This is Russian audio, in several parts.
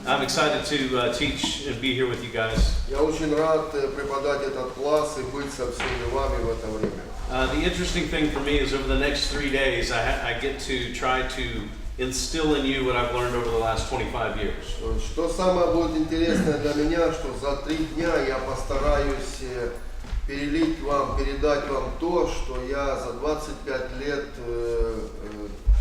I'm excited to teach and be here with you guys. Я очень рад преподать этот класс и быть со всеми вами в это время. The interesting thing for me is over the next 3 days, I get to try to instill in you what I've learned over the last 25 years. Что самое будет интересное для меня, что за 3 дня я постараюсь перелить вам, передать вам то, что я за 25 лет,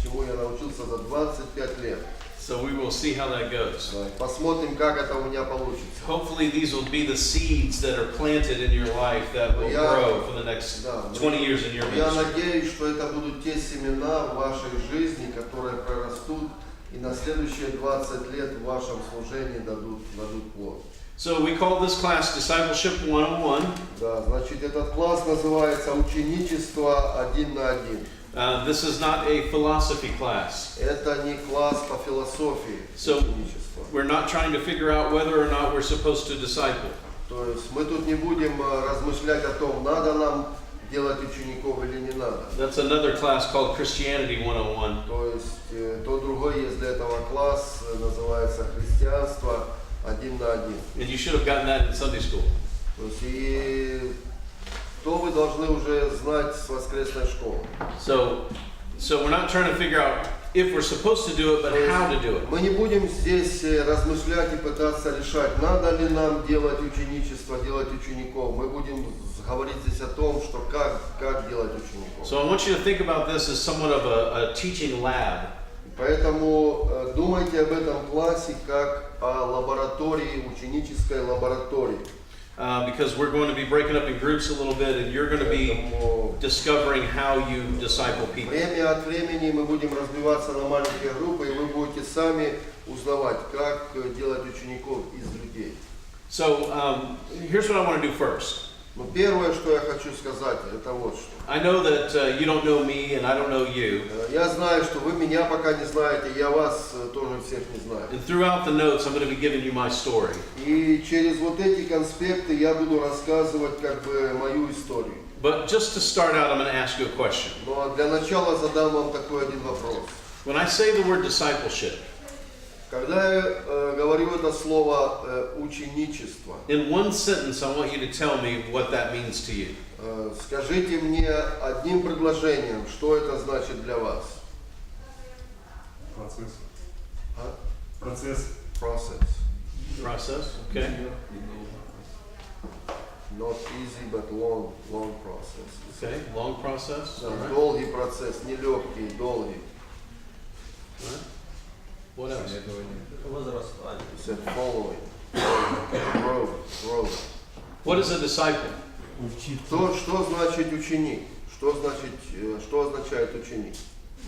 чему я научился за 25 лет. So we will see how that goes. Посмотрим, как это у меня получится. Hopefully these will be the seeds that are planted in your life that will grow for the next 20 years in your Я ministry. надеюсь, что это будут те семена в вашей жизни, которые прорастут и на следующие 20 лет в вашем служении дадут плод. So we call this class Discipleship 101. Да, значит, этот класс называется «Ученичество 1 на 1». This is not a philosophy class. Это не класс по философии ученичества. We're not trying to figure out whether or not we're supposed to disciple. То есть мы тут не будем размышлять о том, надо нам делать учеников или не надо. That's another class called Christianity 101. То есть то другой есть для этого класс, называется «Христианство 1 на 1». And you should have gotten that in Sunday school. То есть и то вы должны уже знать с воскресной школы. So we're not trying to figure out if we're supposed to do it, but how to do it. Мы не будем здесь размышлять и пытаться решать, надо ли нам делать ученичество, делать учеников. Мы будем говорить здесь о том, что как делать учеников. So I want you to think about this as somewhat of a teaching lab. Поэтому думайте об этом классе как о лаборатории, ученической лаборатории. Because we're going to be breaking up in groups a little bit, and you're going to be discovering how you disciple people. Время от времени мы будем разбиваться на маленькие группы, и вы будете сами узнавать, как делать учеников из людей. So here's what I want to do first. Но первое, что я хочу сказать, это вот что. I know that you don't know me, and I don't know you. Я знаю, что вы меня пока не знаете, я вас тоже всех не знаю. And throughout the notes, I'm going to be giving you my story. И через вот эти конспекты я буду рассказывать как бы мою историю. But just to start out, I'm going to ask you a question. Но для начала задам вам такой один вопрос. When I say the word discipleship, Когда я говорю это слово ученичество, in one sentence, I want you to tell me what that means to you. Скажите мне одним предложением, что это значит для вас? Процесс. А? Процесс. Process, okay. Not easy, but long process. Okay, long process. All right. Долгий процесс, не легкий, долгий. All right. What else? He said following, growth. What is a disciple? Что значит ученик? Что означает ученик?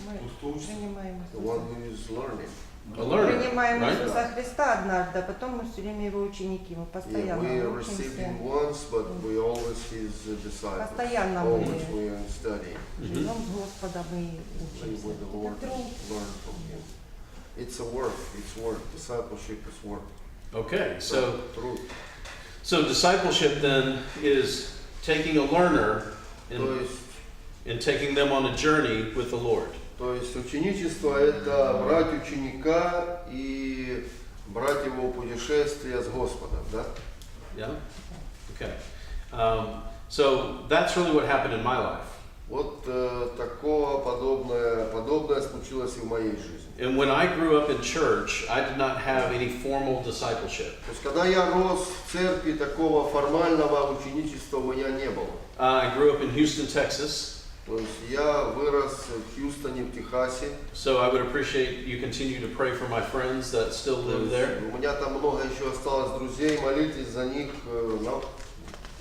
Мы принимаем The one who is learning. A learner, принимаем right? Иисуса Христа однажды, а потом мы все время его ученики, мы Yeah, постоянно we received учимся, him once, but we always his disciples. постоянно Always мы we are studying. живем с Господом и Live учимся. with the Lord Это and труд. learn from him. It's a work. It's work. Discipleship is work. Okay, so Труд. discipleship then is taking a learner То and taking them on a journey with the Lord. есть ученичество – это брать ученика и брать его в путешествие с Господом, да? Yeah? Okay. So that's really what happened in my life. Вот такое подобное случилось и в моей жизни. And when I grew up in church, I did not have any formal discipleship. То есть, когда я рос в церкви, такого формального ученичества у меня не было. I grew up in Houston, Texas. То есть, я вырос в Хьюстоне, в Техасе. So I would appreciate you continue to pray for my friends that still live there. У меня там много еще осталось друзей, молитесь за них.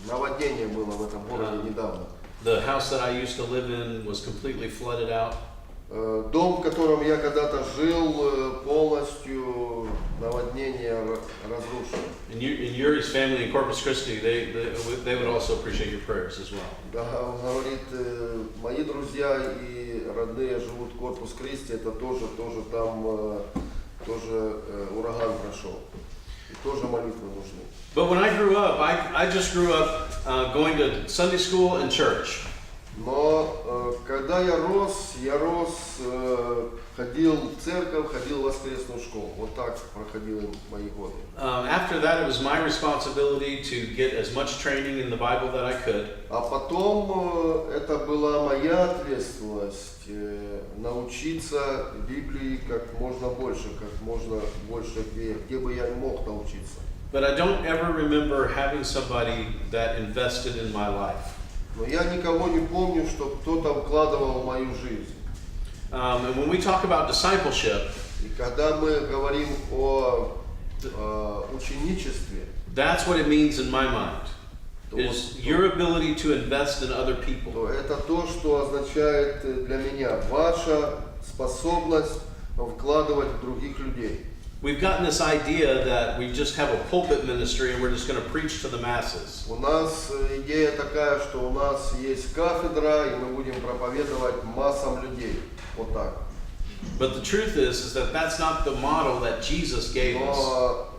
Наводнение было в этом городе недавно. The house that I used to live in was completely flooded out. Дом, в котором я когда-то жил, полностью наводнение разрушено. And Yuri's family in Corpus Christi, they would also appreciate your prayers as well. Да, он говорит, мои друзья и родные живут в Корпус Кристи, это тоже там тоже ураган прошел. И тоже молитвы нужны. But when I grew up, I just grew up going to Sunday school and church. Но когда я рос, ходил в церковь, ходил в воскресную школу. Вот так проходили мои годы. After that, it was my responsibility to get as much training in the Bible that I could. А потом это была моя ответственность научиться Библии как можно больше, где бы я мог научиться. But I don't ever remember having somebody that invested in my life. Но я никого не помню, что кто-то вкладывал в мою жизнь. And when we talk about discipleship, И когда мы говорим о ученичестве, that's what it means in my mind. Is your ability to invest in other people. то это то, что означает для меня ваша способность вкладывать в других людей. We've gotten this idea that we just have a pulpit ministry and we're just going to preach to the masses. У нас идея такая, что у нас есть кафедра, и мы будем проповедовать массам людей. Вот так. But the truth is that that's not the model that Jesus gave us. Но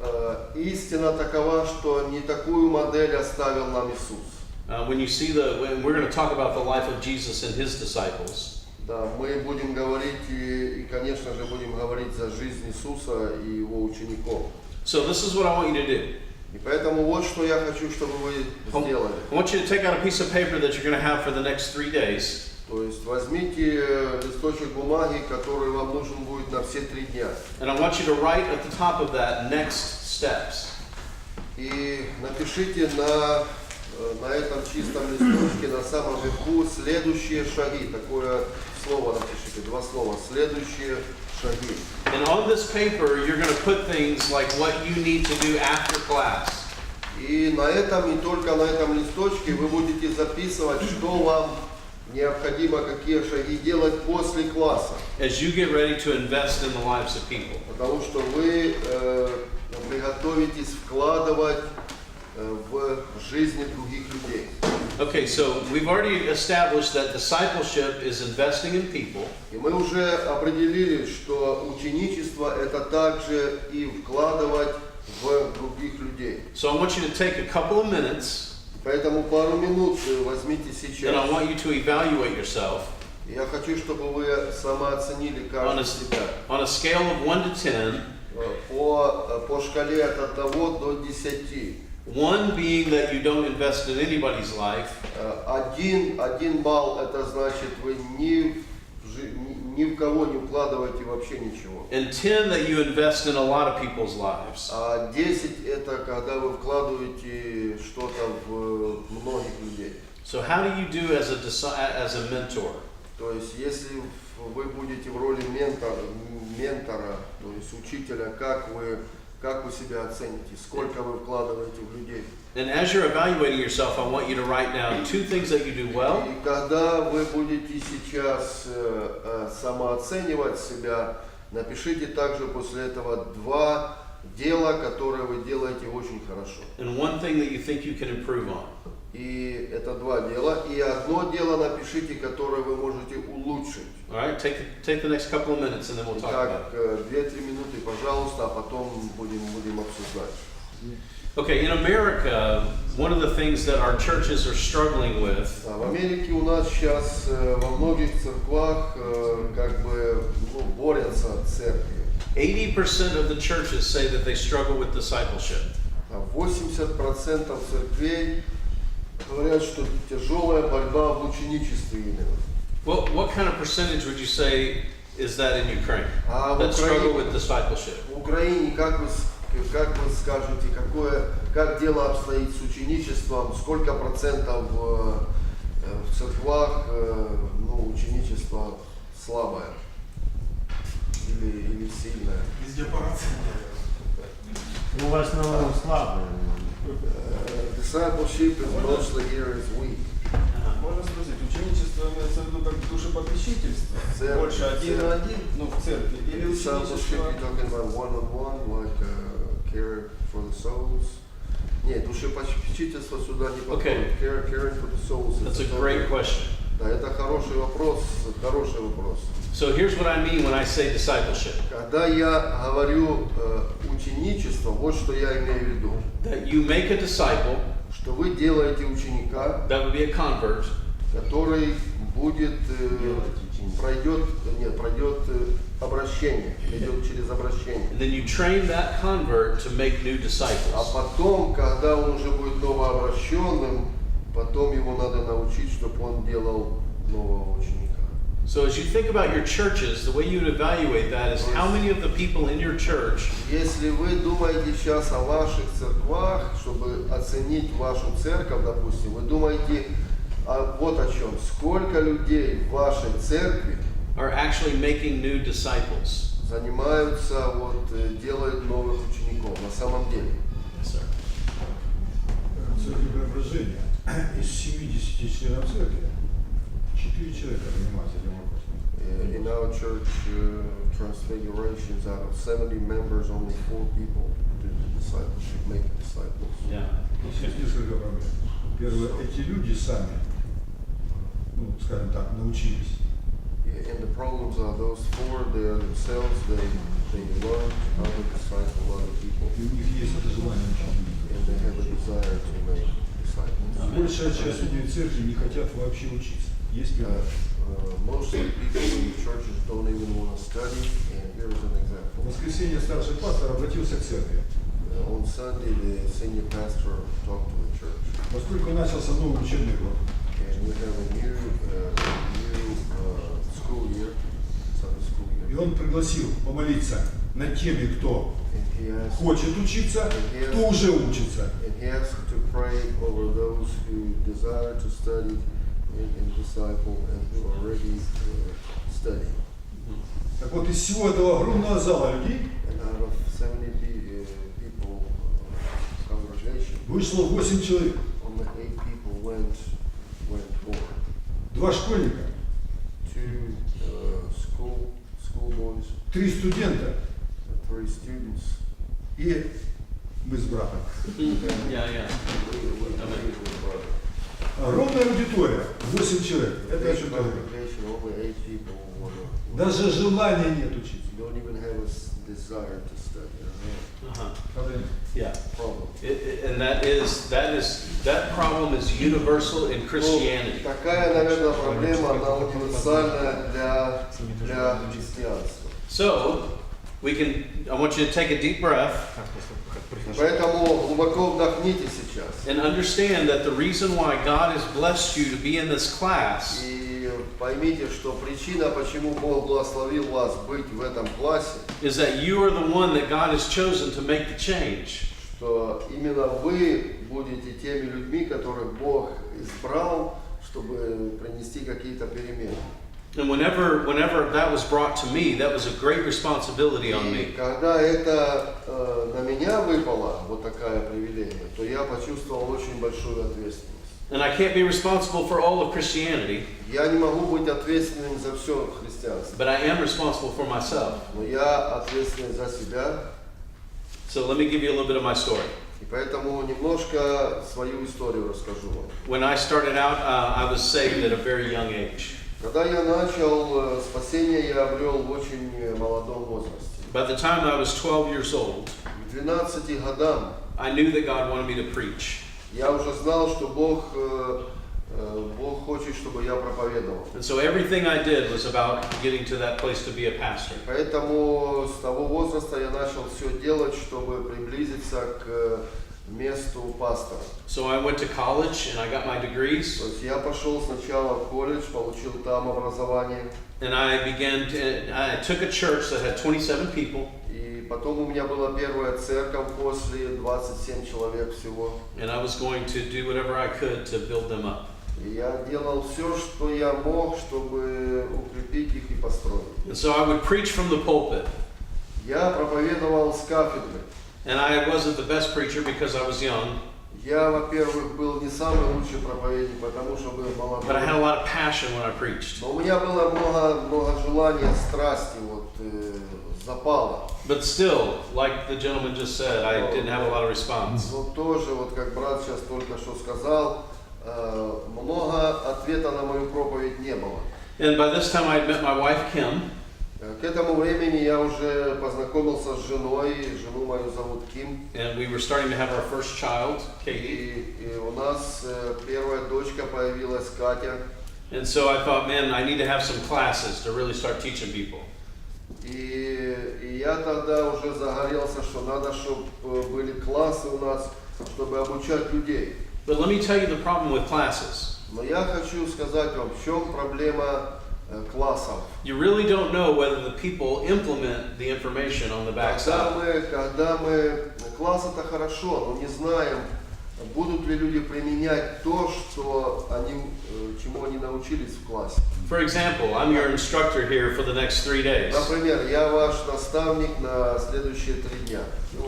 истина такова, что не такую модель оставил нам Иисус. When we're going to talk about the life of Jesus and his disciples. Да, мы будем говорить и, конечно же, будем говорить за жизнь Иисуса и его учеников. So this is what I want you to do. И поэтому вот что я хочу, чтобы вы сделали. I want you to take out a piece of paper that you're going to have for the next 3 days. То есть возьмите листочек бумаги, который вам нужен будет на все 3 дня. And I want you to write at the top of that next steps. И напишите на этом чистом листочке на самом верху следующие шаги. Такое слово напишите, 2 слова. Следующие шаги. And on this paper, you're going to put things like what you need to do after class. И на этом, не только на этом листочке, вы будете записывать, что вам необходимо, какие шаги делать после класса. As you get ready to invest in the lives of people. Потому что вы приготовитесь вкладывать в жизни других людей. Okay, so we've already established that discipleship is investing in people. И мы уже определили, что ученичество это также и вкладывать в других людей. So I want you to take a couple of minutes, Поэтому пару минут возьмите and I сейчас. want you to evaluate yourself Я хочу, чтобы вы самооценили каждый себя. on a scale of 1 to 10. По шкале от 1 до 10. 1 being that you don't invest in anybody's life. Один балл это значит вы ни в кого не вкладываете вообще ничего. And 10 that you invest in a lot of people's lives. А 10 это когда вы вкладываете что-то в многих людей. So how do you do as a mentor? То есть если вы будете в роли ментора, то есть учителя, как вы себя оцените, сколько вы вкладываете в людей. And as you're evaluating yourself, I want you to write down 2 things that you do well. И когда вы будете сейчас самооценивать себя, напишите также после этого 2 дела, которые вы делаете очень хорошо. And 1 thing that you think you can improve on. И это 2 дела. И одно дело напишите, которое вы можете улучшить. All right, take the next couple of minutes and then we'll talk about Итак, 2-3 минуты, пожалуйста, а потом будем обсуждать. Okay, in America, one of the things that our churches are struggling with В Америке у нас сейчас во многих церквах борются церкви. 80% of the churches say that they struggle with discipleship. 80% церквей говорят, что тяжелая борьба в ученичестве именно. What kind of percentage would you say is that in Ukraine А that struggle with discipleship? в Украине, как вы скажете, как дело обстоит с ученичеством, сколько процентов в церквах ученичество слабое или сильное? Везде по процентам. В основном слабые. Discipleship is mostly here is weak. Можно спросить, ученичество имеется в виду как душепопечительство? Церковь, Больше один на один, в церкви, или Discipleship, ученичество? you're talking about one-on-one, like care for the souls. Нет, душепопечительство сюда не подходит. Caring for the souls. That's a great question. Да, это хороший вопрос. So here's what I mean when I say discipleship. Когда я говорю ученичество, вот что я имею в виду. That you make a disciple, Что вы делаете ученика, that would be a convert, который будет, пройдет обращение, идет через обращение. And then you train that convert to make new А disciples. потом, когда он уже будет новообращенным, потом его надо научить, чтобы он делал нового ученика. So as you think about your churches, the way you would evaluate that is how many of the people in your church Если вы думаете сейчас о ваших церквах, чтобы оценить вашу церковь, допустим, вы думаете вот о чем. Сколько людей в вашей церкви are actually making new disciples? занимаются, делают новых учеников на самом деле? Yes, sir. Церкви Преображения из 70 членов церкви 4 человека занимаются этим вопросом. In our church, Transfigurations, out of 70 members, only 4 people do the discipleship, make disciples. Yeah. Есть несколько проблем. Первое, эти люди сами, скажем так, научились. And the problems are those 4, they are themselves, they learn how to disciple other people, И у них есть это желание учить. and they have a desire to make disciples. Большая часть людей в церкви не хотят вообще учиться. Есть пример. Most of the people in the churches don't even want to study, and here is an В example. воскресенье старший пастор обратился к церкви. On Sunday, the senior pastor talked to the church, Поскольку начался новый учебный год, and we have a new school year, Sunday school и year, он пригласил помолиться над теми, кто and he asked, хочет учиться, кто уже учится. to pray over those who desire to study and disciple, and who are already studying. Так вот, из всего этого огромного зала людей And out of 70 people congregation, вышло 8 человек. only 8 people went forward. 2 школьника, 2 school boys, 3 студента 3 students, и мы с братом. Yeah. Огромная аудитория, 8 человек. Это о чем говорит. congregation, only 8 people Даже желания нет учиться. don't even have a desire to study. Uh-huh. Проблема. Yeah. Problem. And that problem is universal in Christianity. Такая, наверное, проблема, она универсальная для христианства. So I want you to take a deep breath Поэтому глубоко вдохните сейчас and understand that the reason why God has blessed you to be in this class и поймите, что причина, почему Бог благословил вас быть в этом классе, is that you are the one that God has chosen to make the change. что именно вы будете теми людьми, которых Бог избрал, чтобы принести какие-то перемены. And whenever that was brought to me, that was a great responsibility on И me. когда это на меня выпало, вот такая привилегия, то я почувствовал очень большую ответственность. And I can't be responsible for all of Christianity, Я не могу быть ответственным за все христианство, but I am responsible for myself. но я ответственный за себя, So let me give you a little bit of my story. и поэтому немножко свою историю расскажу вам. When I started out, I was saved at a very young age. Когда я начал, спасение я обрел в очень молодом возрасте. By the time I was 12 years old, К 12 годам I knew that God wanted me to preach. я уже знал, что Бог хочет, чтобы я проповедовал. And so everything I did was about getting to that place to be a pastor. Поэтому с того возраста я начал все делать, чтобы приблизиться к месту пастора. So I went to college and I got my degrees, То есть я пошел сначала в колледж, получил там образование, and I took a church that had 27 people, и потом у меня была первая церковь после 27 человек всего. and I was going to do whatever I could to build them up. И я делал все, что я мог, чтобы укрепить их и построить. And so I would preach from the pulpit. Я проповедовал с кафедры. And I wasn't the best preacher because I was young, Я, во-первых, был не самый лучший проповедник, потому что был молодой. but I had a lot of passion when I preached. Но у меня было много желания, страсти, запала. But still, like the gentleman just said, I didn't have a lot of response. Но тоже, как брат сейчас только что сказал, много ответа на мою проповедь не было. And by this time I had met my wife, Kim, К этому времени я уже познакомился с женой, жену мою зовут Ким. and we were starting to have our first child, Katie. И у нас первая дочка появилась, Катя. And so I thought, man, I need to have some classes to really start teaching people. И я тогда уже загорелся, что надо, чтобы были классы у нас, чтобы обучать людей. But let me tell you the problem with classes. Но я хочу сказать вам, в чем проблема классов. You really don't know whether the people implement the information on the backside. Когда мы класс это хорошо, но не знаем, будут ли люди применять то, что чему они научились в классе. For example, I'm your instructor here for the next 3 days. Например, я ваш наставник на следующие 3 дня.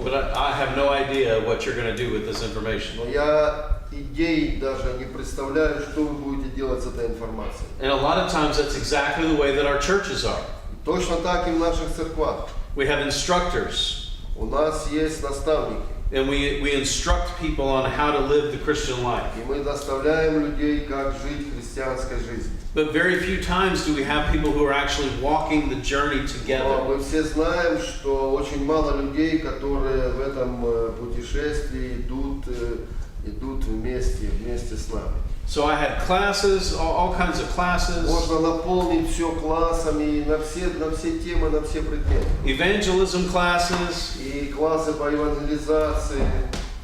But I have no idea what you're going to do with this information. Но я идей даже не представляю, что вы будете делать с этой информацией. And a lot of times that's exactly the way that our churches are. Точно так и в наших церквах. We have instructors. У нас есть наставники. And we instruct people on how to live the Christian life. И мы наставляем людей, как жить христианской жизнью. But very few times do we have people who are actually walking the journey Но together. мы все знаем, что очень мало людей, которые в этом путешествии идут вместе с нами. So I had classes, all kinds of classes. Можно наполнить все классами на все темы, на все предметы. Evangelism classes, И классы по евангелизации.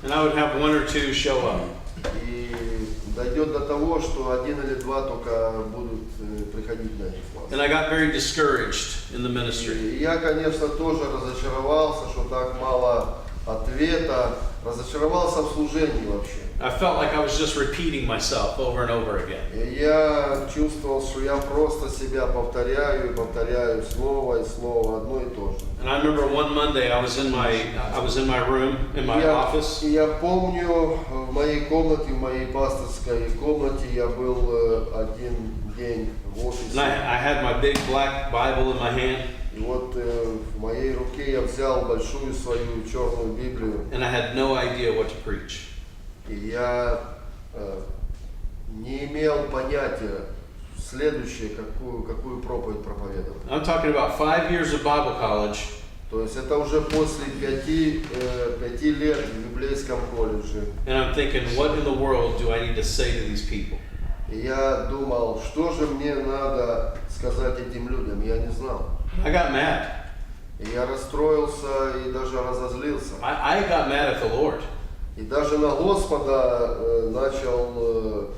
and I would have 1 or 2 show up. И дойдет до того, что 1 или 2 только будут приходить на эти классы. And I got very discouraged in the ministry. И я, конечно, тоже разочаровался, что так мало ответа, разочаровался в служении вообще. I felt like I was just repeating myself over and over again. И я чувствовал, что я просто себя повторяю и повторяю снова и снова одно и то же. And I remember one Monday I was in my room, in my office. И я помню, в моей комнате, в моей пасторской комнате я был один день в офисе. And I had my big black Bible in my hand. И вот в моей руке я взял большую свою черную Библию. And I had no idea what to preach. И я не имел понятия следующее, какую проповедь проповедовать. I'm talking about 5 years of Bible college. То есть это уже после 5 лет в библейском колледже. And I'm thinking, what in the world do I need to say to these people? И я думал, что же мне надо сказать этим людям, я не знал. I got mad. И я расстроился и даже разозлился. I got mad at the Lord. И даже на Господа начал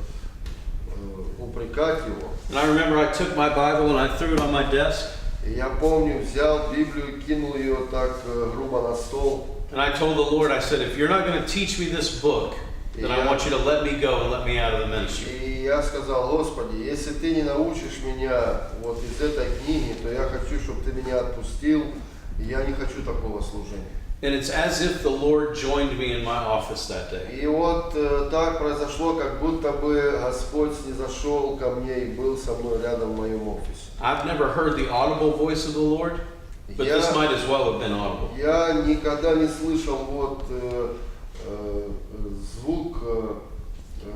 упрекать его. And I remember I took my Bible and I threw it on my desk. И я помню, взял Библию, кинул ее так грубо на стол. And I told the Lord, I said, if you're not going to teach me this book, then I want you to let me go and let me out of the ministry. И я сказал: Господи, если ты не научишь меня вот из этой книги, то я хочу, чтобы ты меня отпустил. И я не хочу такого служения. And it's as if the Lord joined me in my office that day. И вот так произошло, как будто бы Господь снизошел ко мне и был со мной рядом в моем офисе. I've never heard the audible voice of the Lord, but this might as well have been audible. Я никогда не слышал вот звук,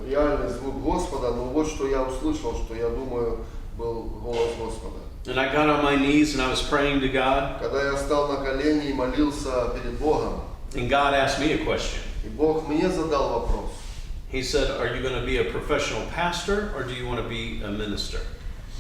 реальный звук Господа, но вот что я услышал, что я думаю был голос Господа. And I got on my knees and I was praying to God. Когда я встал на колени и молился перед Богом, And God asked me a question. и Бог мне задал вопрос. He said, are you going to be a professional pastor or do you want to be a minister?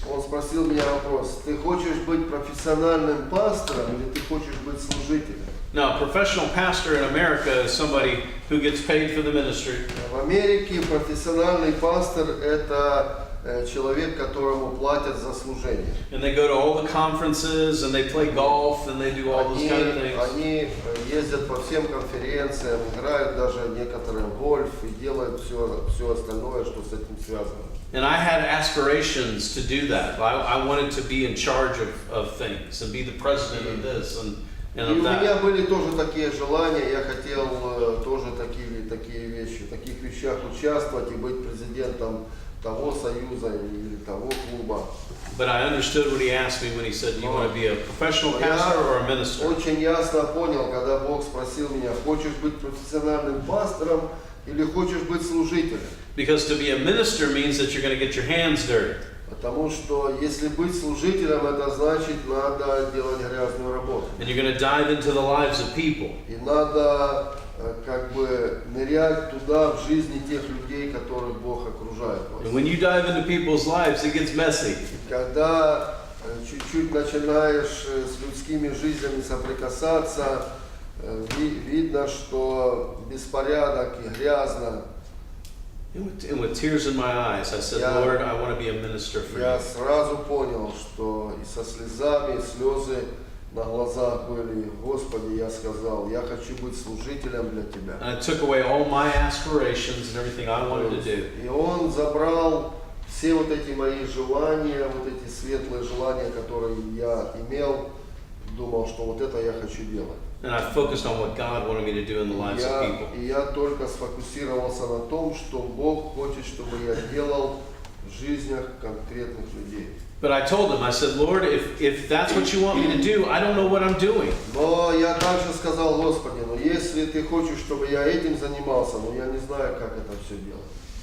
Он спросил меня вопрос: ты хочешь быть профессиональным пастором или ты хочешь быть служителем? Now, a professional pastor in America is somebody who gets paid for the ministry. В Америке профессиональный пастор – это человек, которому платят за служение. And they go to all the conferences and they play golf and they do all those kind of things. Они ездят по всем конференциям, играют даже некоторые в гольф и делают все остальное, что с этим связано. And I had aspirations to do that. I wanted to be in charge of things and be the president of this and И of у меня that. были тоже такие желания, я хотел тоже такие вещи, в таких вещах участвовать и быть президентом того союза или того клуба. But I understood what he asked me when he said, do you want to be a professional pastor or a minister? Очень ясно понял, когда Бог спросил меня: хочешь быть профессиональным пастором или хочешь быть служителем? Because to be a minister means that you're going to get your hands dirty. Потому что если быть служителем, это значит, надо делать грязную работу. And you're going to dive into the lives of people. И надо как бы нырять туда, в жизни тех людей, которых Бог окружает вас. And when you dive into people's lives, it gets messy. Когда чуть-чуть начинаешь с людскими жизнями соприкасаться, видно, что беспорядок и грязно. And with tears in my eyes, I said, Lord, I want to be a minister for Я you. сразу понял, что и со слезами, и слезы на глазах были. Господи, я сказал, я хочу быть служителем для Тебя. And I took away all my aspirations and everything I wanted to do. И Он забрал все вот эти мои желания, вот эти светлые желания, которые я имел, думал, что вот это я хочу делать. And I focused on what God wanted me to do in the lives of people. И я только сфокусировался на том, что Бог хочет, чтобы я делал в жизнях конкретных людей. But I told him, I said, Lord, if that's what you want me to do, I don't know what I'm doing. Но я также сказал, Господи, но если Ты хочешь, чтобы я этим занимался, но я не знаю, как это все делать.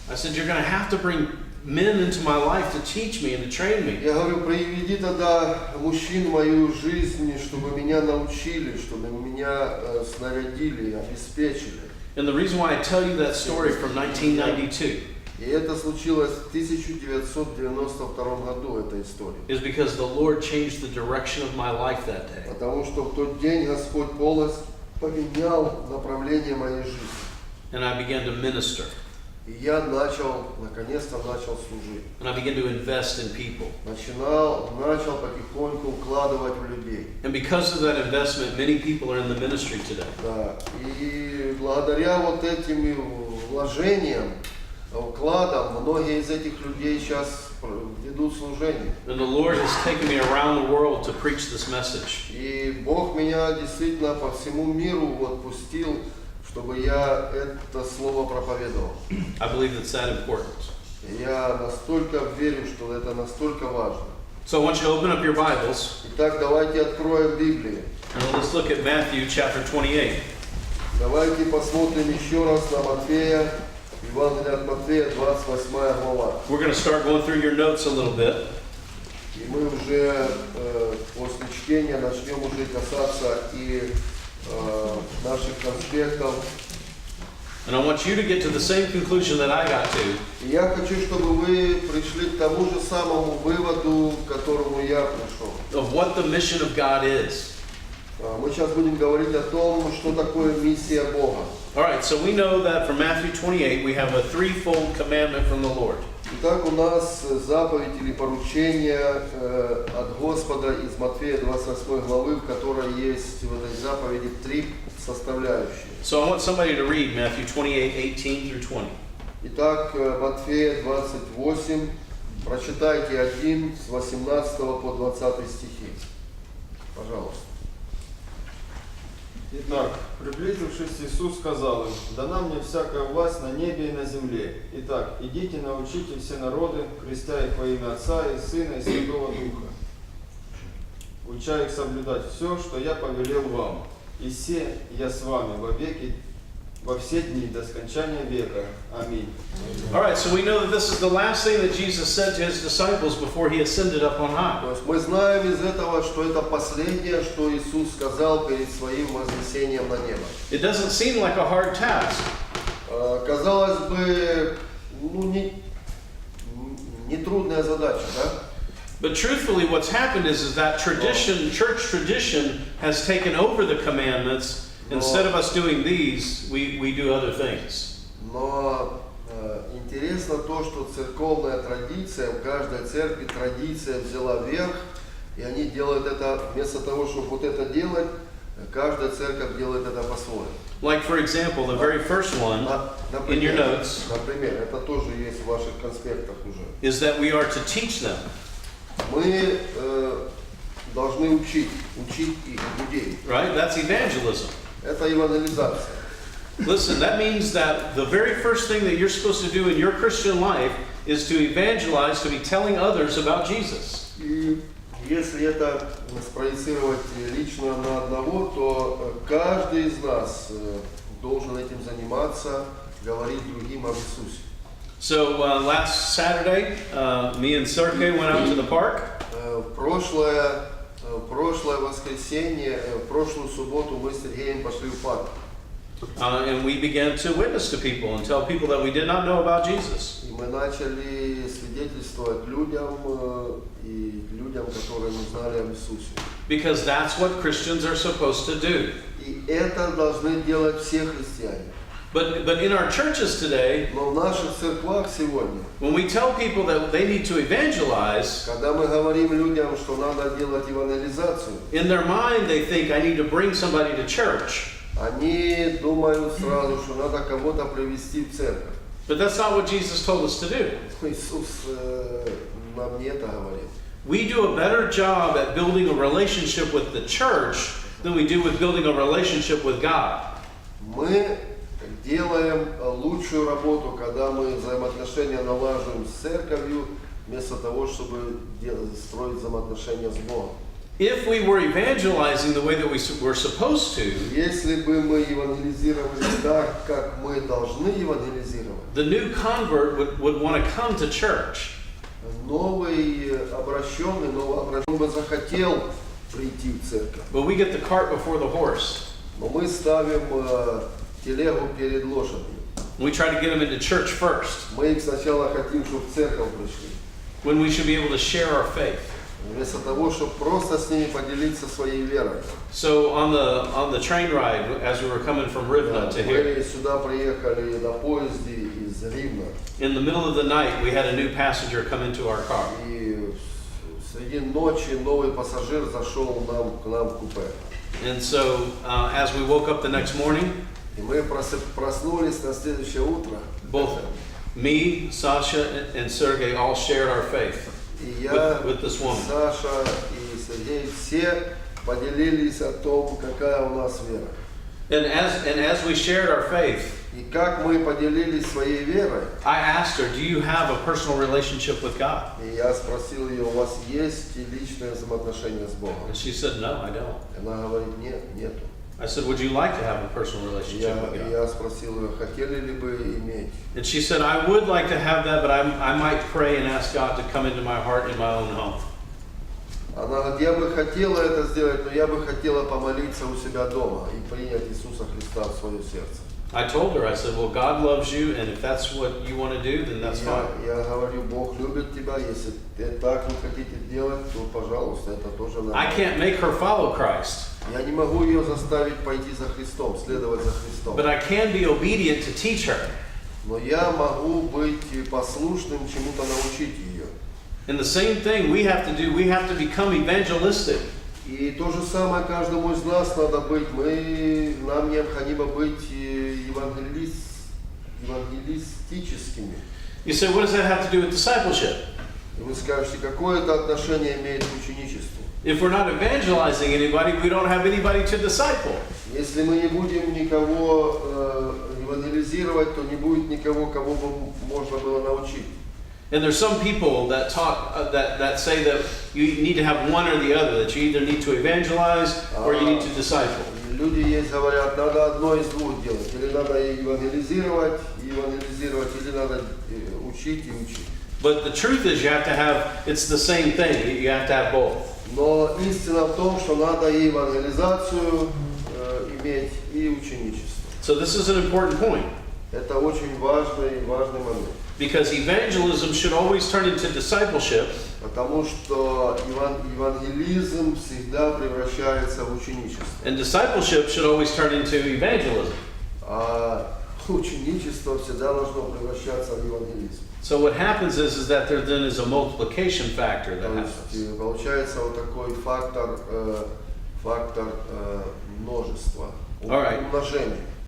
I said, you're going to have to bring men into my life to teach me and to train me. Я говорю, приведи тогда мужчин в мою жизнь, чтобы меня научили, чтобы меня снарядили, обеспечили. And the reason why I tell you that story from 1992 И это случилось в 1992 году, эта история. is because the Lord changed the direction of my life that day. Потому что в тот день Господь полностью поменял направление моей жизни. And I began to minister. И я наконец-то начал служить. And I began to invest in people. Начал потихоньку вкладывать в людей. And because of that investment, many people are in the ministry today. Да. И благодаря вот этим вложениям, вкладам, многие из этих людей сейчас ведут служение. And the Lord has taken me around the world to preach this message. И Бог меня действительно по всему миру пустил, чтобы я это слово проповедовал. I believe that's that important. Я настолько верю, что это настолько важно. So I want you to open up your Bibles Итак, давайте откроем Библию. and let's look at Matthew chapter 28. Давайте посмотрим еще раз на Матфея, Евангелие от Матфея, 28 глава. We're going to start going through your notes a little bit. И мы уже после чтения начнем уже касаться и наших конспектов. And I want you to get to the same conclusion that I got to. И я хочу, чтобы вы пришли к тому же самому выводу, к которому я пришел. Of what the mission of God is. Мы сейчас будем говорить о том, что такое миссия Бога. All right, so we know that from Matthew 28 we have a threefold commandment from the Lord. Итак, у нас заповедь или поручение от Господа из Матфея 28 главы, в которой есть в этой заповеди три составляющие. So I want somebody to read Matthew 28:18 through 20. Итак, Матфея 28, прочитайте 1 с 18 по 20 стихи. Пожалуйста. Итак, приблизившись, Иисус сказал им: «Дана мне всякая власть на небе и на земле. Итак, идите, научите все народы, крестя их во имя Отца и Сына и Святого Духа, уча их соблюдать все, что я повелел вам. И се я с вами во все дни до скончания века. Аминь». All right, so we know that this is the last thing that Jesus said to his disciples before he ascended up on high. То есть мы знаем из этого, что это последнее, что Иисус сказал перед своим вознесением на небо. It doesn't seem like a hard task. Казалось бы, не трудная задача, да? But truthfully, what's happened is that tradition, church tradition, has taken over the commandments. Instead of us doing these, we do other things. Но интересно то, что церковная традиция, в каждой церкви традиция взяла верх, и они делают это, вместо того, чтобы вот это делать, каждая церковь делает это по-своему. Like, for example, the very first one in your notes Например, это тоже есть в ваших конспектах уже. is that we are to teach them. Мы должны учить их, людей. Right? That's evangelism. Это евангелизация. Listen, that means that the very first thing that you're supposed to do in your Christian life is to evangelize, to be telling others about Jesus. И если это спроецировать лично на одного, то каждый из нас должен этим заниматься, говорить другим об Иисусе. So last Saturday, me and Sergey went out to the park. В прошлое воскресенье, в прошлую субботу мы с Сергеем пошли в парк. And we began to witness to people and tell people that we did not know about Jesus. И мы начали свидетельствовать людям и людям, которые не знали об Иисусе. Because that's what Christians are supposed to do. И это должны делать все христиане. But in our churches today, Но в наших церквах сегодня, when we tell people that they need to evangelize, когда мы говорим людям, что надо делать евангелизацию, in their mind they think I need to bring somebody to church. они думают сразу, что надо кого-то привести в церковь. But that's not what Jesus told us to do. Иисус нам не это говорит. We do a better job at building a relationship with the church than we do with building a relationship with God. Мы делаем лучшую работу, когда мы взаимоотношения налаживаем с церковью, вместо того, чтобы строить взаимоотношения с Богом. If we were evangelizing the way that we were supposed to, Если бы мы евангелизировали так, как мы должны евангелизировать, the new convert would want to come to church. новый обращенный бы захотел прийти в церковь. But we get the cart before the horse. Но мы ставим телегу перед лошадью. We try to get them into church first, Мы их сначала хотим, чтобы в церковь пришли. when we should be able to share our faith. Вместо того, чтобы просто с ними поделиться своей верой. So on the train ride, as we were coming from Rivne to here, Мы сюда приехали на поезде из Ривна. in the middle of the night, we had a new passenger come into our car. И среди ночи новый пассажир зашел к нам в купе. And so as we woke up the next morning, И мы проснулись на следующее утро. both me, Sasha, and Sergey all shared our faith И я, with this woman. Саша и Сергей все поделились о том, какая у нас вера. And as we shared our faith, И как мы поделились своей верой, I asked her, do you have a personal relationship with God? и я спросил ее, у вас есть личное взаимоотношение с Богом? And she said, no, I don't. Она говорит, нет, нету. I said, would you like to have a personal relationship with God? Я спросил ее, хотели ли бы иметь? And she said, I would like to have that, but I might pray and ask God to come into my heart in my own home. Она говорит, я бы хотела это сделать, но я бы хотела помолиться у себя дома и принять Иисуса Христа в свое сердце. I told her, I said, well, God loves you, and if that's what you want to do, then that's fine. Я говорю, Бог любит тебя, если ты так не хотите делать, то, пожалуйста, это тоже I нормально. can't make her follow Christ, Я не могу ее заставить пойти за Христом, следовать за Христом. but I can be obedient to teach her. Но я могу быть послушным, чему-то научить ее. And the same thing we have to do, we have to become evangelistic. И то же самое каждому из нас надо быть. Нам необходимо быть евангелистическими. You say, what does that have to do with discipleship? И вы скажете, какое это отношение имеет к ученичеству? If we're not evangelizing anybody, we don't have anybody to disciple. Если мы не будем никого евангелизировать, то не будет никого, кого бы можно было научить. And there's some people that talk that say that you need to have one or the other, that you either need to evangelize or you need to disciple. Люди есть говорят, надо одно из двух делать. Или надо евангелизировать, или надо учить и учить. But the truth is, you have to have, it's the same thing. You have to have both. Но истина в том, что надо и евангелизацию иметь, и ученичество. So this is an important point. Это очень важный момент. Because evangelism should always turn into discipleship. Потому что евангелизм всегда превращается в ученичество. And discipleship should always turn into evangelism. А ученичество всегда должно превращаться в евангелизм. So what happens is that there then is a multiplication factor that То happens. есть получается вот такой фактор множества, All right. умножения.